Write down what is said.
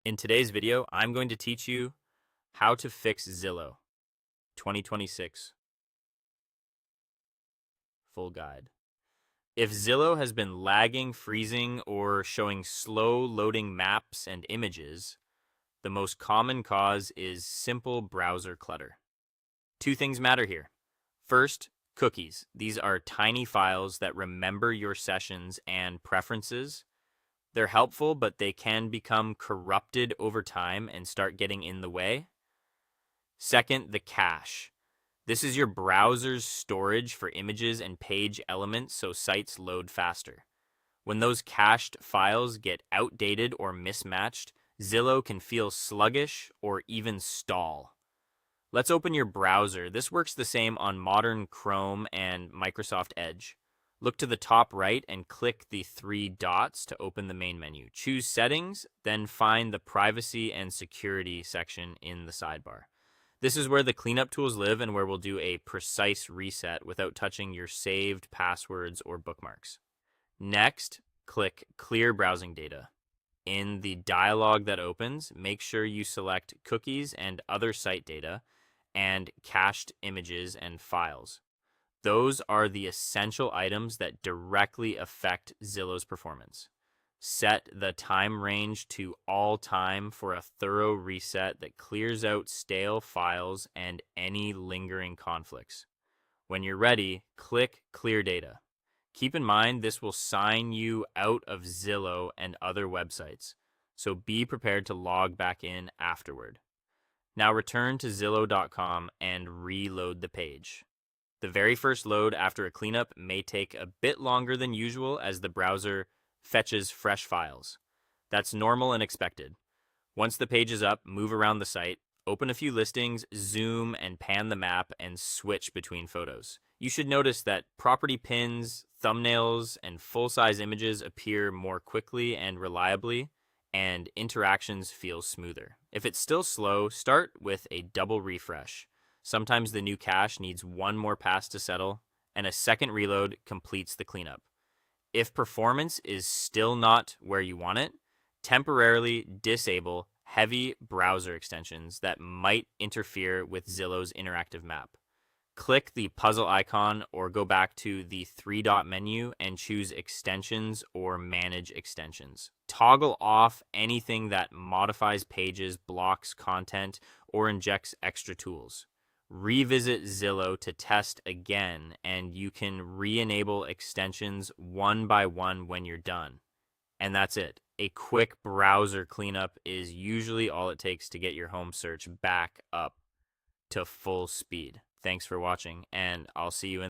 In today's video, I'm going to teach you how to fix Zillow 2026 full guide. If Zillow has been lagging, freezing, or showing slow loading maps and images, the most common cause is simple browser clutter. Two things matter here. First, cookies. These are tiny files that remember your sessions and preferences. They're helpful, but they can become corrupted over time and start getting in the way. Second, the cache. This is your browser's storage for images and page elements so sites load faster. When those cached files get outdated or mismatched, Zillow can feel sluggish or even stall. Let's open your browser. This works the same on modern Chrome and Microsoft Edge. Look to the top right and click the three dots to open the main menu. Choose Settings, then find the Privacy and Security section in the sidebar. This is where the cleanup tools live and where we'll do a precise reset without touching your saved passwords or bookmarks. Next, click Clear Browsing Data. In the dialog that opens, make sure you select Cookies and Other Site Data and Cached Images and Files. Those are the essential items that directly affect Zillow's performance. Set the time range to all time for a thorough reset that clears out stale files and any lingering conflicts. When you're ready, click Clear Data. Keep in mind this will sign you out of Zillow and other websites, so be prepared to log back in afterward. Now return to Zillow.com and reload the page. The very first load after a cleanup may take a bit longer than usual as the browser fetches fresh files. That's normal and expected. Once the page is up, move around the site, open a few listings, zoom and pan the map, and switch between photos. You should notice that property pins, thumbnails, and full-size images appear more quickly and reliably, and interactions feel smoother. If it's still slow, start with a double refresh. Sometimes the new cache needs one more pass to settle, and a second reload completes the cleanup. If performance is still not where you want it, temporarily disable heavy browser extensions that might interfere with Zillow's interactive map. Click the puzzle icon or go back to the three-dot menu and choose Extensions or Manage Extensions. Toggle off anything that modifies pages, blocks content, or injects extra tools. Revisit Zillow to test again, and you can re-enable extensions one by one when you're done. And that's it. A quick browser cleanup is usually all it takes to get your home search back up to full speed. Thanks for watching, and I'll see you in